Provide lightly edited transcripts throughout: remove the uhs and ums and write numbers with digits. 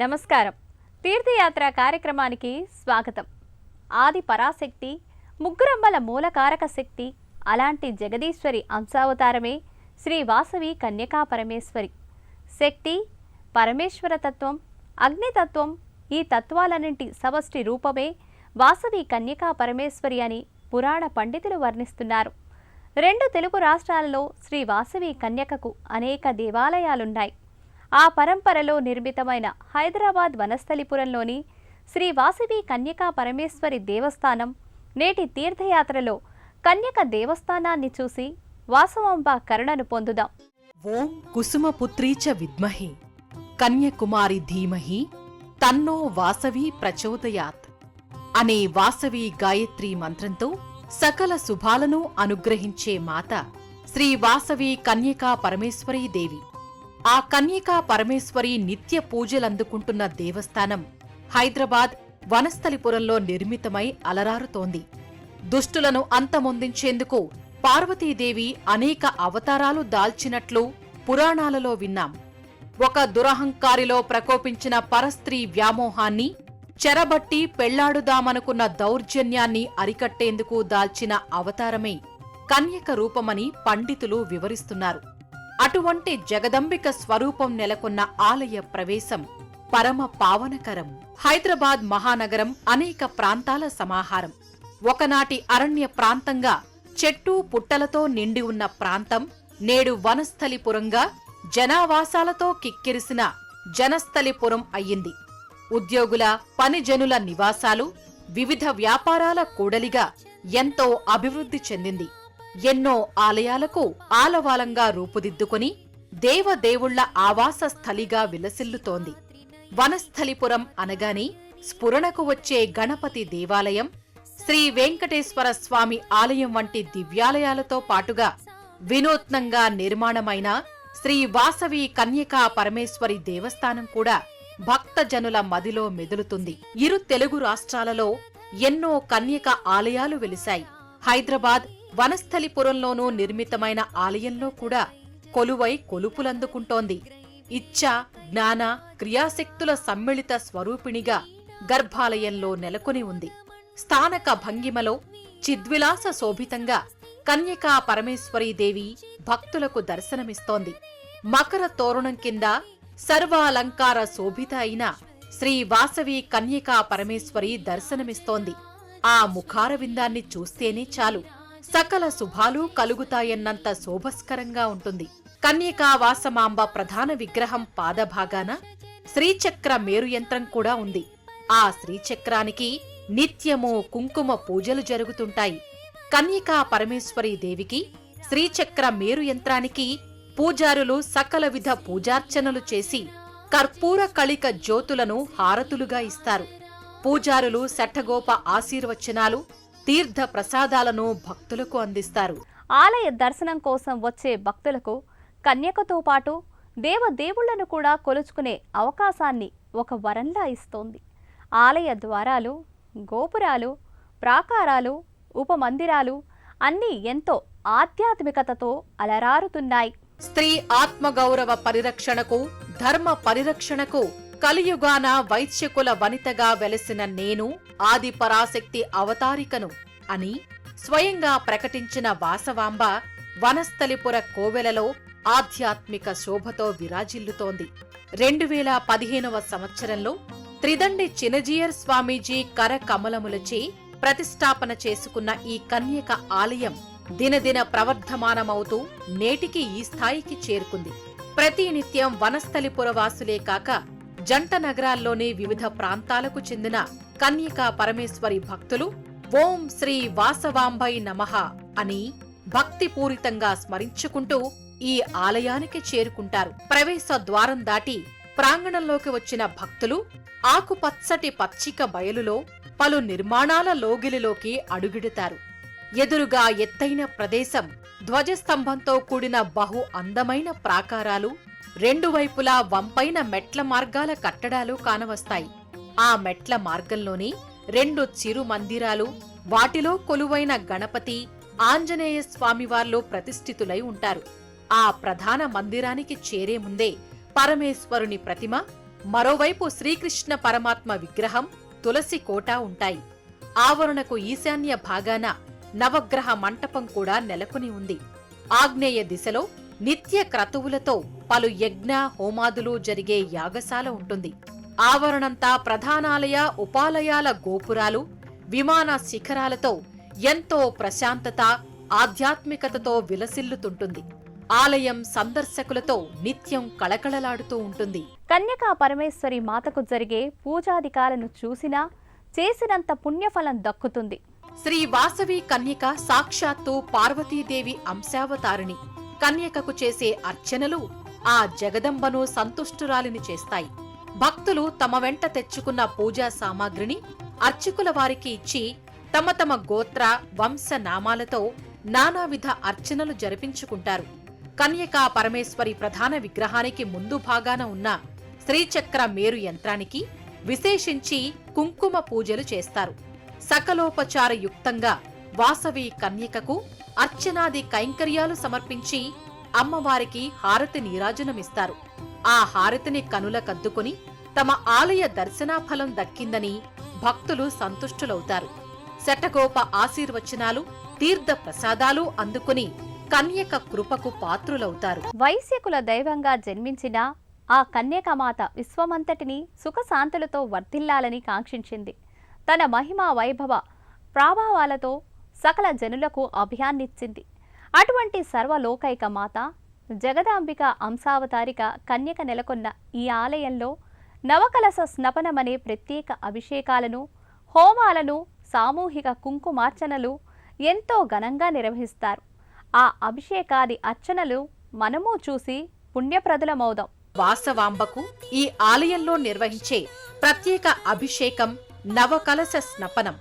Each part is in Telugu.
నమస్కారం. తీర్థయాత్ర కార్యక్రమానికి స్వాగతం. ఆది పరాశక్తి, ముగ్గురమ్మల మూలకారక శక్తి, అలాంటి జగదీశ్వరి అంశావతారమే శ్రీ వాసవి కన్యకా పరమేశ్వరి. శక్తి, పరమేశ్వర తత్వం, అగ్నితత్వం, ఈ తత్వాలన్నింటి సమష్టి రూపమే వాసవి కన్యకా పరమేశ్వరి అని పురాణ పండితులు వర్ణిస్తున్నారు. 2 తెలుగు రాష్ట్రాలలో శ్రీ వాసవి కన్యకకు అనేక దేవాలయాలున్నాయి. ఆ పరంపరలో నిర్మితమైన హైదరాబాద్ వనస్థలిపురంలోని శ్రీ వాసవి కన్యకా పరమేశ్వరి దేవస్థానం నేటి తీర్థయాత్రలో కన్యక దేవస్థానాన్ని చూసి వాసవాంబ కరుణను పొందుదాం. ఓం కుసుమపుత్రీ చ విద్మహి కన్యకుమారి ధీమహి తన్నో వాసవి ప్రచోదయాత్ అనే వాసవి గాయత్రీ మంత్రంతో సకల శుభాలను అనుగ్రహించే మాత శ్రీ వాసవి కన్యకా పరమేశ్వరీ దేవి. ఆ కన్యకా పరమేశ్వరి నిత్య పూజలందుకుంటున్న దేవస్థానం హైదరాబాద్ వనస్థలిపురంలో నిర్మితమై అలరారుతోంది. దుష్టులను అంతమొందించేందుకు పార్వతీదేవి అనేక అవతారాలు దాల్చినట్లు పురాణాలలో విన్నాం. ఒక దురహంకారిలో ప్రకోపించిన పరస్త్రీ వ్యామోహాన్ని, చెరబట్టి పెళ్లాడుదామనుకున్న దౌర్జన్యాన్ని అరికట్టేందుకు దాల్చిన అవతారమే కన్యక రూపమని పండితులు వివరిస్తున్నారు. అటువంటి జగదంబిక స్వరూపం నెలకొన్న ఆలయ ప్రవేశం పరమ పావనకరం. హైదరాబాద్ మహానగరం అనేక ప్రాంతాల సమాహారం. ఒకనాటి అరణ్య ప్రాంతంగా చెట్టు పుట్టలతో నిండి ఉన్న ప్రాంతం నేడు వనస్థలిపురంగా జనావాసాలతో కిక్కిరిసిన జనస్థలిపురం అయ్యింది. ఉద్యోగుల, పనిజనుల నివాసాలు, వివిధ వ్యాపారాల కూడలిగా ఎంతో అభివృద్ధి చెందింది. ఎన్నో ఆలయాలకు ఆలవాలంగా రూపుదిద్దుకుని దేవదేవుళ్ల ఆవాస స్థలిగా విలసిల్లుతోంది. వనస్థలిపురం అనగానే స్ఫురణకు వచ్చే గణపతి దేవాలయం, శ్రీ వెంకటేశ్వర స్వామి ఆలయం వంటి దివ్యాలయాలతో పాటుగా వినూత్నంగా నిర్మాణమైన శ్రీ వాసవి కన్యకా పరమేశ్వరి దేవస్థానం కూడా భక్తజనుల మదిలో మెదులుతుంది. ఇరు తెలుగు రాష్ట్రాలలో ఎన్నో కన్యక ఆలయాలు వెలిశాయి. హైదరాబాద్ వనస్థలిపురంలోనూ నిర్మితమైన ఆలయంలో కూడా కొలువై కొలుపులందుకుంటోంది. ఇచ్ఛ, జ్ఞాన, క్రియాశక్తుల సమ్మిళిత స్వరూపిణిగా గర్భాలయంలో నెలకొని ఉంది. స్థానక భంగిమలో చిద్విలాస శోభితంగా కన్యకా పరమేశ్వరీదేవి భక్తులకు దర్శనమిస్తోంది. మకర తోరణం కింద సర్వాలంకార శోభిత అయిన శ్రీ వాసవి కన్యకా పరమేశ్వరి దర్శనమిస్తోంది. ఆ ముఖారవిందాన్ని చూస్తేనే చాలు సకల శుభాలు కలుగుతాయన్నంత శోభస్కరంగా ఉంటుంది. కన్యకా వాసమాంబ ప్రధాన విగ్రహం పాదభాగాన శ్రీచక్ర మేరుయంత్రం కూడా ఉంది. ఆ శ్రీచక్రానికి నిత్యమూ కుంకుమ పూజలు జరుగుతుంటాయి. కన్యకా పరమేశ్వరీ దేవికి శ్రీచక్ర మేరుయంత్రానికి పూజారులు సకల విధ పూజార్చనలు చేసి కర్పూర కళిక జ్యోతులను హారతులుగా ఇస్తారు. పూజారులు శఠగోప ఆశీర్వచనాలు, తీర్థ ప్రసాదాలను భక్తులకు అందిస్తారు. ఆలయ దర్శనం కోసం వచ్చే భక్తులకు కన్యకతో పాటు దేవదేవుళ్లను కూడా కొలుచుకునే అవకాశాన్ని ఒక వరంలా ఇస్తోంది. ఆలయ ద్వారాలు, గోపురాలు, ప్రాకారాలు, ఉపమందిరాలు అన్నీ ఎంతో ఆధ్యాత్మికతతో అలరారుతున్నాయి. స్త్రీ ఆత్మగౌరవ పరిరక్షణకు, ధర్మ పరిరక్షణకు కలియుగాన వైశ్యకుల వనితగా వెలసిన నేను ఆది పరాశక్తి అవతారికను అని స్వయంగా ప్రకటించిన వాసవాంబ వనస్థలిపుర కోవెలలో ఆధ్యాత్మిక శోభతో విరాజిల్లుతోంది. 2015వ సంవత్సరంలో త్రిదండి చినజీయర్ స్వామీజీ కర కమలములచే ప్రతిష్టాపన చేసుకున్న ఈ కన్యక ఆలయం దినదిన ప్రవర్ధమానమవుతూ నేటికి ఈ స్థాయికి చేరుకుంది. ప్రతినిత్యం వనస్థలిపుర వాసులే కాక జంట నగరాల్లోని వివిధ ప్రాంతాలకు చెందిన కన్యకా పరమేశ్వరి భక్తులు ఓం శ్రీ వాసవాంబై నమః అని భక్తిపూరితంగా స్మరించుకుంటూ ఈ ఆలయానికి చేరుకుంటారు. ప్రవేశ ద్వారం దాటి ప్రాంగణంలోకి వచ్చిన భక్తులు ఆకుపచ్చటి పచ్చిక బయలులో పలు నిర్మాణాల లోగిలిలోకి అడుగిడుతారు. ఎదురుగా ఎత్తైన ప్రదేశం, ధ్వజస్తంభంతో కూడిన బహు అందమైన ప్రాకారాలు, 2 వైపులా వంపైన మెట్ల మార్గాల కట్టడాలు కానవస్తాయి. ఆ మెట్ల మార్గంలోని 2 చిరు మందిరాలు, వాటిలో కొలువైన గణపతి, ఆంజనేయ స్వామివార్లు ప్రతిష్ఠితులై ఉంటారు. ఆ ప్రధాన మందిరానికి చేరే ముందే పరమేశ్వరుని ప్రతిమ మరోవైపు శ్రీకృష్ణ పరమాత్మ విగ్రహం, తులసి కోట ఉంటాయి. ఆవరణకు ఈశాన్య భాగాన నవగ్రహ మంటపం కూడా నెలకొని ఉంది. ఆగ్నేయ దిశలో నిత్య క్రతువులతో పలు యజ్ఞ హోమాదులు జరిగే యాగశాల ఉంటుంది. ఆవరణంతా ప్రధానాలయ, ఉపాలయాల గోపురాలు, విమాన శిఖరాలతో ఎంతో ప్రశాంతత, ఆధ్యాత్మికతతో విలసిల్లుతుంటుంది. ఆలయం సందర్శకులతో నిత్యం కళకళలాడుతూ ఉంటుంది. కన్యకా పరమేశ్వరి మాతకు జరిగే పూజాధికాలను చూసినా చేసినంత పుణ్యఫలం దక్కుతుంది. శ్రీ వాసవి కన్యక సాక్షాత్తు పార్వతీదేవి అంశావతారిణి. కన్యకకు చేసే అర్చనలు ఆ జగదంబను సంతుష్టురాలిని చేస్తాయి. భక్తులు తమ వెంట తెచ్చుకున్న పూజా సామాగ్రిని అర్చకుల వారికి ఇచ్చి తమ తమ గోత్ర, వంశ నామాలతో నానావిధ అర్చనలు జరిపించుకుంటారు. కన్యకా పరమేశ్వరి ప్రధాన విగ్రహానికి ముందు భాగాన ఉన్న శ్రీచక్ర మేరు యంత్రానికి విశేషించి కుంకుమ పూజలు చేస్తారు. సకలోపచార యుక్తంగా వాసవి కన్యకకు అర్చనాది కైంకర్యాలు సమర్పించి అమ్మవారికి హారతి నీరాజనమిస్తారు. ఆ హారతిని కనులకద్దుకుని తమ ఆలయ దర్శనాఫలం దక్కిందని భక్తులు సంతుష్టులవుతారు. శటగోప ఆశీర్వచనాలు, తీర్థ ప్రసాదాలు అందుకుని కన్యక కృపకు పాత్రులవుతారు. వైశ్యకుల దైవంగా జన్మించిన ఆ కన్యకామాత విశ్వమంతటిని సుఖశాంతులతో వర్ధిల్లాలని కాంక్షించింది. తన మహిమా వైభవ ప్రాభావాలతో సకల జనులకు అభయాన్నిచ్చింది. అటువంటి సర్వలోకైక మాత జగదాంబిక అంశావతారిక కన్యక నెలకొన్న ఈ ఆలయంలో నవకలశ స్నపనమనే ప్రత్యేక అభిషేకాలను, హోమాలను, సామూహిక కుంకుమార్చనలు ఎంతో ఘనంగా నిర్వహిస్తారు. ఆ అభిషేకాది అర్చనలు మనము చూసి పుణ్యప్రదులమవుదాం. వాసవాంబకు ఈ ఆలయంలో నిర్వహించే ప్రత్యేక అభిషేకం నవకలశ స్నపనం.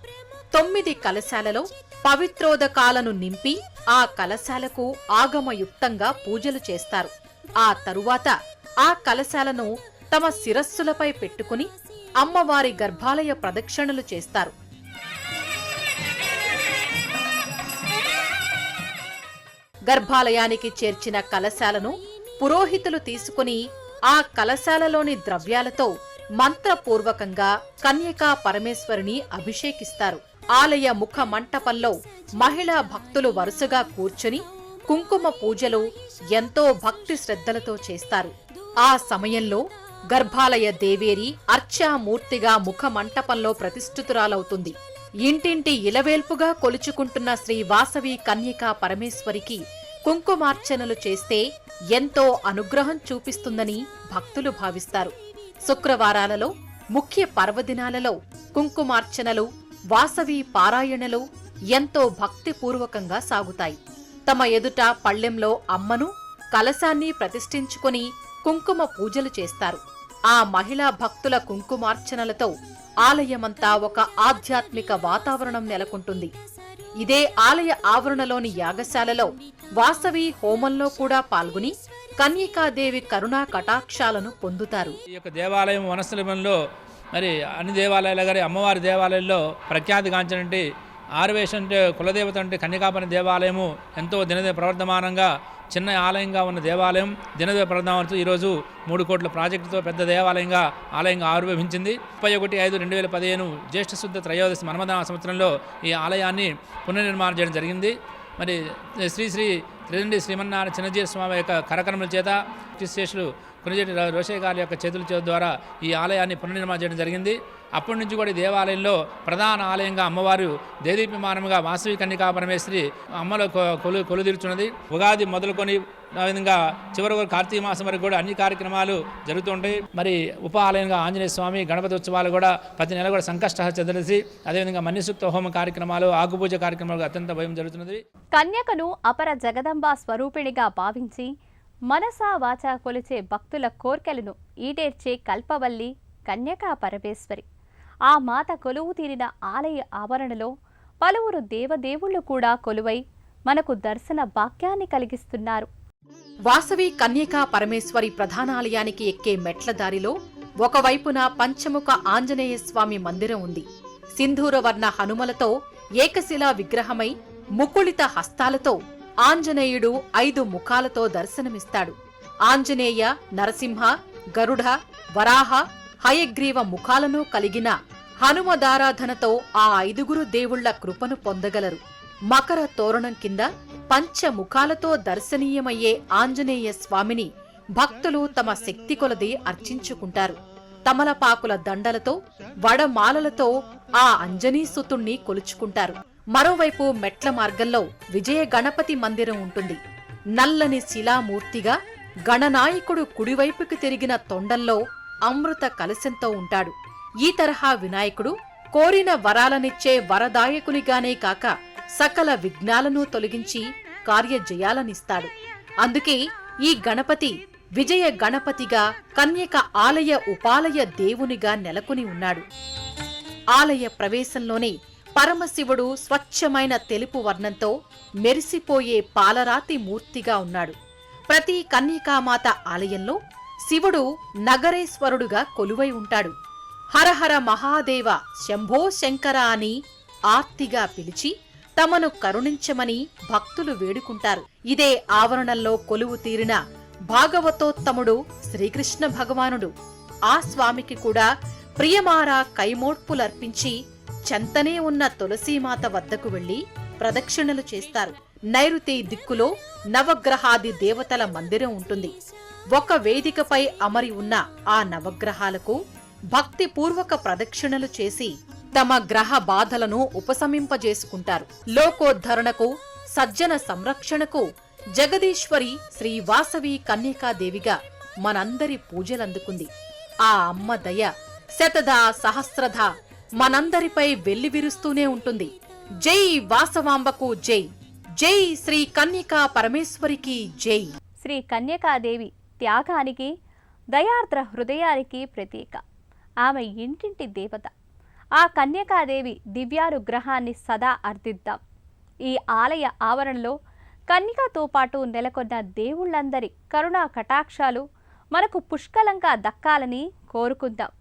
9 కలశాలలో పవిత్రోదకాలను నింపి ఆ కలశాలకు ఆగమయుక్తంగా పూజలు చేస్తారు. ఆ తరువాత ఆ కలశాలను తమ శిరస్సులపై పెట్టుకుని అమ్మవారి గర్భాలయ ప్రదక్షిణలు చేస్తారు. గర్భాలయానికి చేర్చిన కలశాలను పురోహితులు తీసుకుని ఆ కలశాలలోని ద్రవ్యాలతో మంత్రపూర్వకంగా కన్యకా పరమేశ్వరిని అభిషేకిస్తారు. ఆలయ ముఖ మంటపంలో మహిళా భక్తులు వరుసగా కూర్చుని కుంకుమ పూజలు ఎంతో భక్తి శ్రద్ధలతో చేస్తారు. ఆ సమయంలో గర్భాలయ దేవేరి అర్చామూర్తిగా ముఖ మంటపంలో ప్రతిష్ఠితురాలవుతుంది. ఇంటింటి ఇలవేల్పుగా కొలుచుకుంటున్న శ్రీ వాసవి కన్యకా పరమేశ్వరికి కుంకుమార్చనలు చేస్తే ఎంతో అనుగ్రహం చూపిస్తుందని భక్తులు భావిస్తారు. శుక్రవారాలలో, ముఖ్య పర్వదినాలలో కుంకుమార్చనలు, వాసవి పారాయణలు ఎంతో భక్తిపూర్వకంగా సాగుతాయి. తమ ఎదుట పళ్ళెంలో అమ్మను, కలశాన్ని ప్రతిష్ఠించుకుని కుంకుమ పూజలు చేస్తారు. ఆ మహిళా భక్తుల కుంకుమార్చనలతో ఆలయమంతా ఒక ఆధ్యాత్మిక వాతావరణం నెలకొంటుంది. ఇదే ఆలయ ఆవరణలోని యాగశాలలో వాసవి హోమంలో కూడా పాల్గొని కన్యకాదేవి కరుణా కటాక్షాలను పొందుతారు. ఈ యొక్క దేవాలయం వనస్థలిలో మరి అన్ని దేవాలయాలు కానీ అమ్మవారి దేవాలయంలో ప్రఖ్యాతిగాంచినటువంటి ఆర్వేశం అంటే కులదేవత అంటే కన్యకాపని దేవాలయము ఎంతో దినదిన ప్రవర్ధమానంగా చిన్న ఆలయంగా ఉన్న దేవాలయం దినదిన ప్రవర్ధమానంతో ఈరోజు 3 కోట్ల ప్రాజెక్టుతో పెద్ద దేవాలయంగా ఆలయంగా ఆవిర్భవించింది. 31/5/2015 జ్యేష్ఠ శుద్ధ త్రయోదశి మన్మథ సంవత్సరంలో ఈ ఆలయాన్ని పునర్నిర్మాణం చేయడం జరిగింది. మరి శ్రీ శ్రీ త్రిదండి శ్రీమన్నారాయణ చిన్నజీర స్వామి యొక్క కరకర్మల చేత శేషులు కొనిజేటి రోషయ్య గారి యొక్క చేతుల ద్వారా ఈ ఆలయాన్ని పునర్నిర్మాణం చేయడం జరిగింది. అప్పటి నుంచి కూడా ఈ దేవాలయంలో ప్రధాన ఆలయంగా అమ్మవారు దేదీప్యమానంగా వాసవి కన్యకా పరమేశ్వరి అమ్మలో కొలుదీర్చున్నది. ఉగాది మొదలుకొని విధంగా చివరి వరకు కార్తీక మాసం వరకు కూడా అన్ని కార్యక్రమాలు జరుగుతుంటాయి. మరి ఉప ఆలయంగా ఆంజనేయ స్వామి గణపతి ఉత్సవాలు కూడా ప్రతి నెల కూడా సంకష్ట చతుర్దశి, అదేవిధంగా మన్యసూక్త హోమ కార్యక్రమాలు, ఆకుపూజ కార్యక్రమాలు అత్యంత భయం జరుగుతున్నది. కన్యకను అపర జగదంబ స్వరూపిణిగా భావించి మనసా వాచా కొలిచే భక్తుల కోర్కెలను ఈడేర్చే కల్పవల్లి కన్యకా పరమేశ్వరి. ఆ మాత కొలువు తీరిన ఆలయ ఆవరణలో పలువురు దేవదేవుళ్లు కూడా కొలువై మనకు దర్శన భాగ్యాన్ని కలిగిస్తున్నారు. వాసవి కన్యకా పరమేశ్వరి ప్రధానాలయానికి ఎక్కే మెట్ల దారిలో ఒకవైపున పంచముఖ ఆంజనేయ స్వామి మందిరం ఉంది. సింధూరవర్ణ హనుమలతో ఏకశిలా విగ్రహమై ముకుళిత హస్తాలతో ఆంజనేయుడు 5 ముఖాలతో దర్శనమిస్తాడు. ఆంజనేయ, నరసింహ, గరుడ, వరాహ, హయగ్రీవ ముఖాలను కలిగిన హనుమదారాధనతో ఆ 5గురు దేవుళ్ల కృపను పొందగలరు. మకర తోరణం కింద పంచముఖాలతో దర్శనీయమయ్యే ఆంజనేయ స్వామిని భక్తులు తమ శక్తి కొలది అర్చించుకుంటారు. తమలపాకుల దండలతో, వడమాలలతో ఆ అంజనీసుతుణ్ణి కొలుచుకుంటారు. మరోవైపు మెట్ల మార్గంలో విజయ గణపతి మందిరం ఉంటుంది. నల్లని శిలామూర్తిగా గణనాయకుడు కుడివైపుకి తిరిగిన తొండంలో అమృత కలశంతో ఉంటాడు. ఈ తరహా వినాయకుడు కోరిన వరాలనిచ్చే వరదాయకునిగానే కాక సకల విఘ్నాలను తొలగించి కార్యజయాలనిస్తాడు. అందుకే ఈ గణపతి విజయ గణపతిగా, కన్యక ఆలయ ఉపాలయ దేవునిగా నెలకొని ఉన్నాడు. ఆలయ ప్రవేశంలోనే పరమశివుడు స్వచ్ఛమైన తెలుపు వర్ణంతో మెరిసిపోయే పాలరాతి మూర్తిగా ఉన్నాడు. ప్రతి కన్యకామాత ఆలయంలో శివుడు నగరేశ్వరుడుగా కొలువై ఉంటాడు. హరహర మహాదేవ, శంభో శంకర అని ఆర్తిగా పిలిచి తమను కరుణించమని భక్తులు వేడుకుంటారు. ఇదే ఆవరణంలో కొలువు తీరిన భాగవతోత్తముడు శ్రీకృష్ణ భగవానుడు. ఆ స్వామికి కూడా ప్రియమారా కైమోడ్పులర్పించి చెంతనే ఉన్న తులసీమాత వద్దకు వెళ్లి ప్రదక్షిణలు చేస్తారు. నైరుతి దిక్కులో నవగ్రహాది దేవతల మందిరం ఉంటుంది. ఒక వేదికపై అమరి ఉన్న ఆ నవగ్రహాలకు భక్తిపూర్వక ప్రదక్షిణలు చేసి తమ గ్రహ బాధలను ఉపశమింపజేసుకుంటారు. లోకోద్ధరణకు, సజ్జన సంరక్షణకు జగదీశ్వరి శ్రీ వాసవి కన్యకాదేవిగా మనందరి పూజలందుకుంది. ఆ అమ్మ దయ శతధా సహస్రధా మనందరిపై వెల్లివిరుస్తూనే ఉంటుంది. జై వాసవాంబకు జై, జై శ్రీ కన్యకా పరమేశ్వరికి జై. శ్రీ కన్యకాదేవి త్యాగానికి, దయార్ద్ర హృదయానికి ప్రతీక. ఆమె ఇంటింటి దేవత. ఆ కన్యకాదేవి దివ్యానుగ్రహాన్ని సదా అర్థిద్దాం. ఈ ఆలయ ఆవరణలో కన్యకతో పాటు నెలకొన్న దేవుళ్లందరి కరుణా కటాక్షాలు మనకు పుష్కలంగా దక్కాలని కోరుకుందాం.